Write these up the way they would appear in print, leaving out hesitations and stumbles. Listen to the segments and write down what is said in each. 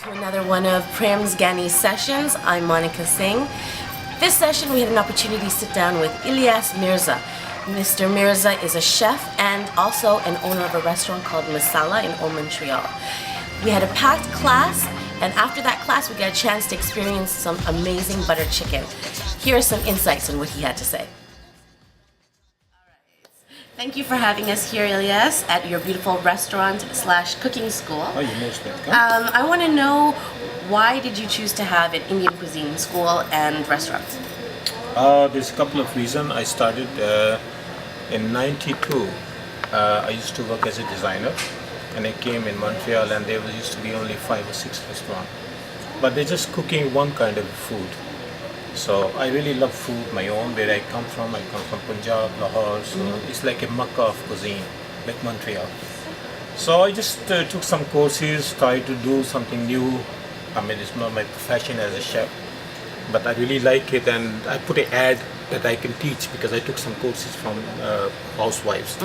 to another one of Prem's Ghani sessions. I'm Monica Singh. This session we had an opportunity to sit down with Ilyas Mirza. Mr. Mirza is a chef and also an owner of a restaurant called Masala in Old Montreal. We had a packed class, and after that class we got a chance to experience some amazing butter chicken. Here are some insights on what he had to say. Thank you for having us here, Ilyas, at your beautiful restaurant / cooking school. Oh, you're most welcome. I want to know, why did you choose to have an Indian cuisine school and restaurant? There's a couple of reasons. I started in '92. I used to work as a designer, and I came in Montreal, and there used to be only 5 or 6 restaurants. But they're just cooking one kind of food. So I really love food, my own, where I come from. I come from Punjab, Lahore, so it's like a Makkah of cuisine, like Montreal. So I just took some courses, tried to do something new. I mean, it's not my profession as a chef, but I really like it, and I put an ad that I can teach because I took some courses from housewives.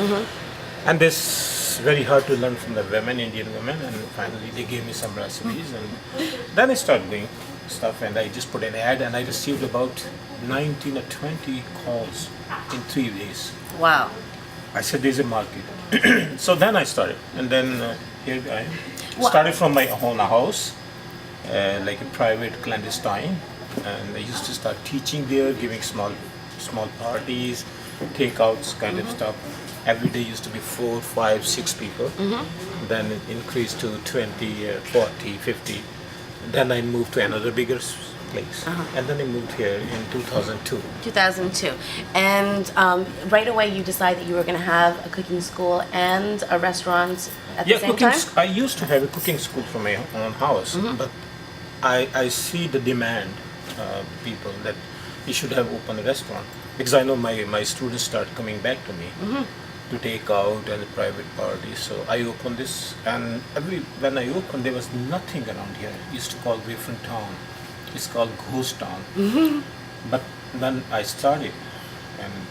And this very hard to learn from the women, Indian women, and finally they gave me some recipes, and then I started doing stuff, and I just put an ad, and I received about 19 or 20 calls in 3 days. Wow. I said there's a market. So then I started, and then here I am. Wow. Started from my own house, like a private clandestine, and I used to start teaching there, giving small parties, takeouts kind of stuff. Every day used to be 4, 5, 6 people. Then it increased to 20, 40, 50. Then I moved to another bigger place, and then I moved here in 2002. 2002. And right away you decided that you were going to have a cooking school and a restaurant at the same time? I used to have a cooking school from my own house, but I see the demand, people, that you should have opened a restaurant. Because I know my students start coming back to me to take out and private parties. So I opened this, and when I opened, there was nothing around here. It used to call different town. It's called ghost town. But when I started, and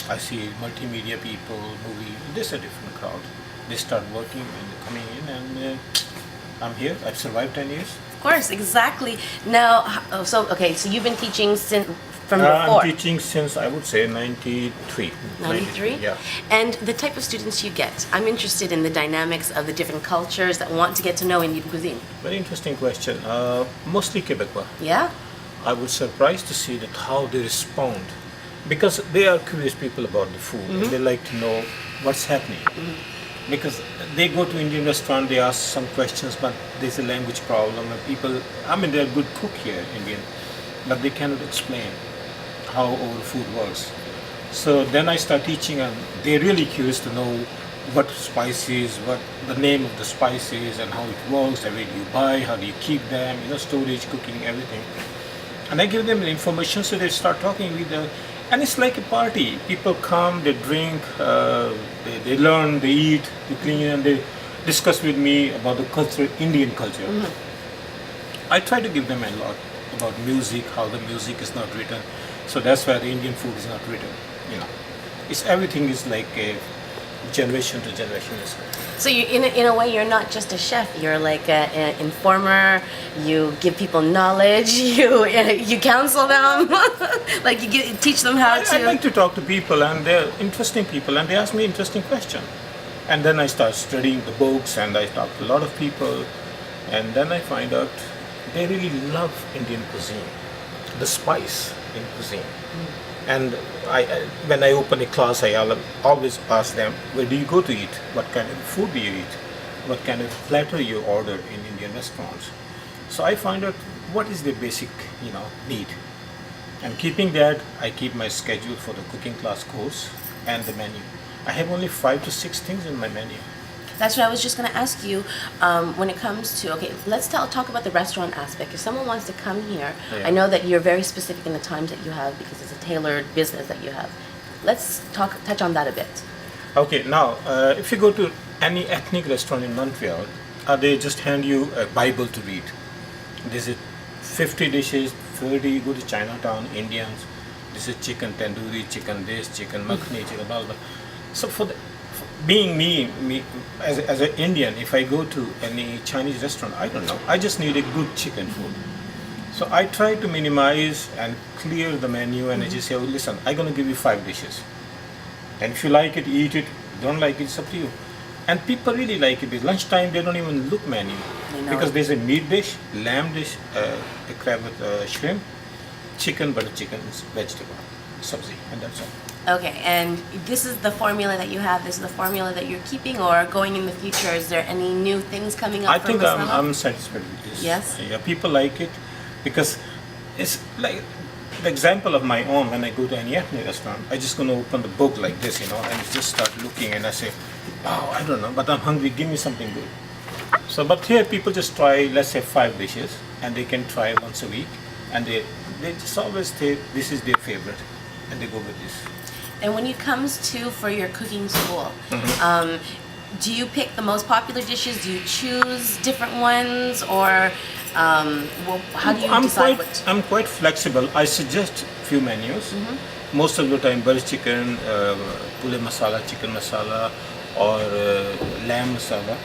I see multimedia people, movie, there's a different crowd. They start working and coming in, and I'm here. I've survived 10 years. Of course, exactly. Now, so you've been teaching from before? I'm teaching since, I would say, 93. 93? Yeah. And the type of students you get, I'm interested in the dynamics of the different cultures that want to get to know Indian cuisine. Very interesting question. Mostly Quebecois. Yeah? I was surprised to see that how they respond, because they are curious people about the food, and they like to know what's happening. Because they go to Indian restaurant, they ask some questions, but there's a language problem, and people, I mean, they're good cook here, Indian, but they cannot explain how our food works. So then I start teaching, and they're really curious to know what spices, what the name of the spices, and how it works, and where do you buy, how do you keep them, storage, cooking, everything. And I give them the information, so they start talking with the, and it's like a party. People come, they drink, they learn, they eat, they clean, and they discuss with me about the culture, Indian culture. I try to give them a lot about music, how the music is not written. So that's why the Indian food is not written. It's everything is like a generation to generation. So you, in a way, you're not just a chef. You're like an informer. You give people knowledge. You counsel them. Like teach them how to. I like to talk to people, and they're interesting people, and they ask me interesting questions. And then I start studying the books, and I talk to a lot of people, and then I find out they really love Indian cuisine, the spice in cuisine. And when I open a class, I always ask them, where do you go to eat? What kind of food do you eat? What kind of platter you order in Indian restaurants? So I find out what is the basic, need. And keeping that, I keep my schedule for the cooking class course and the menu. I have only 5 to 6 things in my menu. That's what I was just going to ask you. When it comes to, let's talk about the restaurant aspect. If someone wants to come here, I know that you're very specific in the times that you have because it's a tailored business that you have. Let's touch on that a bit. Okay, now, if you go to any ethnic restaurant in Montreal, they just hand you a Bible to read. This is 50 dishes, 30, you go to Chinatown, Indians, this is chicken tandoori, chicken this, chicken makhni, chicken blah, blah. So being me as an Indian, if I go to any Chinese restaurant, I don't know. I just need a good chicken food. So I try to minimize and clear the menu, and I just say, oh, listen, I'm gonna give you 5 dishes, and if you like it, eat it. Don't like it, it's up to you. And people really like it. At lunchtime, they don't even look menu because there's a meat dish, lamb dish, a crab with shrimp, chicken, butter chicken, vegetable, sabzi, and that's all. Okay, and this is the formula that you have. This is the formula that you're keeping, or going in the future, is there any new things coming up? I think I'm satisfied with this. Yes? Yeah, people like it because it's like the example of my own. When I go to any ethnic restaurant, I just gonna open the book like this, and just start looking, and I say, wow, I don't know, but I'm hungry, give me something good. So, but here people just try, let's say 5 dishes, and they can try once a week, and they just always say this is their favorite, and they go with this. And when it comes to for your cooking school, do you pick the most popular dishes? Do you choose different ones, or how do you decide? I'm quite flexible. I suggest few menus. Most of the time, butter chicken, pule masala, chicken masala, or lamb masala.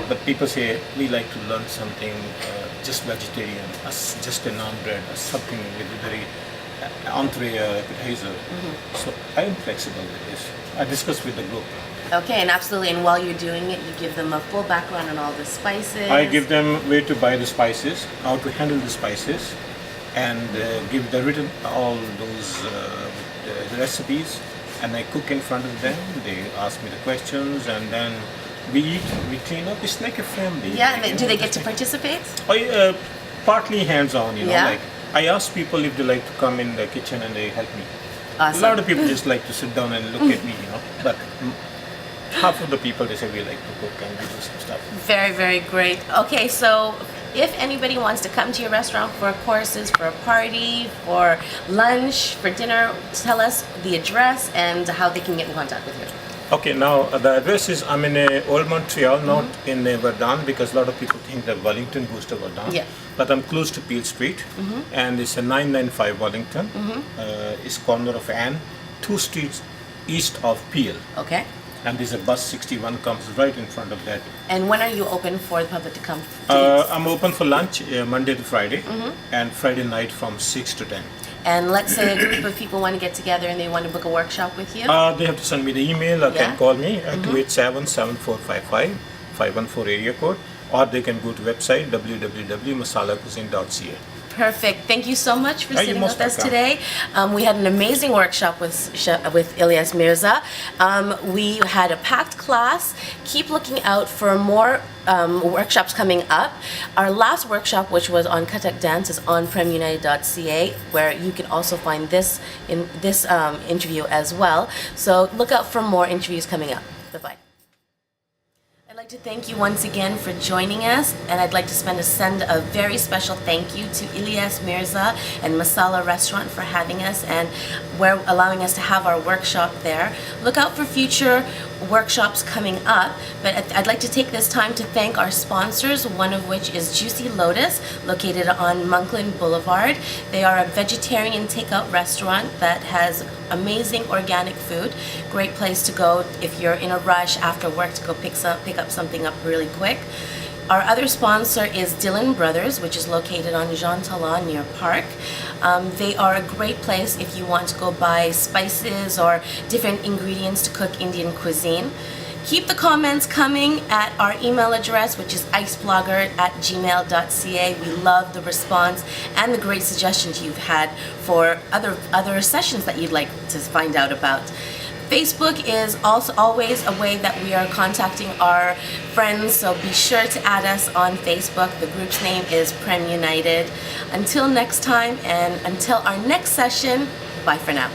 But people say we like to learn something just vegetarian, just a naan bread, something with a very entree appetizer. So I am flexible with this. I discuss with the group. Okay, and absolutely. And while you're doing it, you give them a full background on all the spices. I give them where to buy the spices, how to handle the spices, and give the written all those the recipes. And I cook in front of them. They ask me the questions, and then we eat, we clean up. It's like a family. Yeah, and do they get to participate? Partly hands-on, Yeah. Like I ask people if they like to come in the kitchen and they help me. Awesome. A lot of people just like to sit down and look at me, But half of the people, they say we like to cook and we do some stuff. Very, very great. Okay, so if anybody wants to come to your restaurant for courses, for a party, for lunch, for dinner, tell us the address and how they can get in contact with you. Okay, now the address is, I'm in Old Montreal, not in Verdun, because a lot of people think that Wellington goes to Verdun. Yeah. But I'm close to Peel Street, and it's a 995 Wellington. It's corner of Anne, 2 streets east of Peel. Okay. And there's a bus 61 comes right in front of that. And when are you open for the public to come to eat? I'm open for lunch Monday to Friday, and Friday night from 6 to 10. And let's say a group of people want to get together and they want to book a workshop with you? They have to send me the email or can call me at 287-7455-514 area code, or they can go to website www.masalacuisine.ca. Perfect. Thank you so much for You're sitting most with us welcome. today. We had an amazing workshop with Ilyas Mirza. We had a packed class. Keep looking out for more workshops coming up. Our last workshop, which was on Kathak dance, is on premunited.ca, where you can also find this interview as well. So look out for more interviews coming up. Bye-bye. I'd like to thank you once again for joining us, and I'd like to send a very special thank you to Ilyas Mirza and Masala Restaurant for having us and allowing us to have our workshop there. Look out for future workshops coming up, but I'd like to take this time to thank our sponsors, one of which is Juicy Lotus, located on Monkland Boulevard. They are a vegetarian takeout restaurant that has amazing organic food. Great place to go if you're in a rush after work to go pick up something up really quick. Our other sponsor is Dillon Brothers, which is located on Jean Talon near Park. They are a great place if you want to go buy spices or different ingredients to cook Indian cuisine. Keep the comments coming at our email address, which is iceblogger@gmail.ca. We love the response and the great suggestions you've had for other sessions that you'd like to find out about. Facebook is also always a way that we are contacting our friends, so be sure to add us on Facebook. The group's name is Prem United. Until next time and until our next session, bye for now.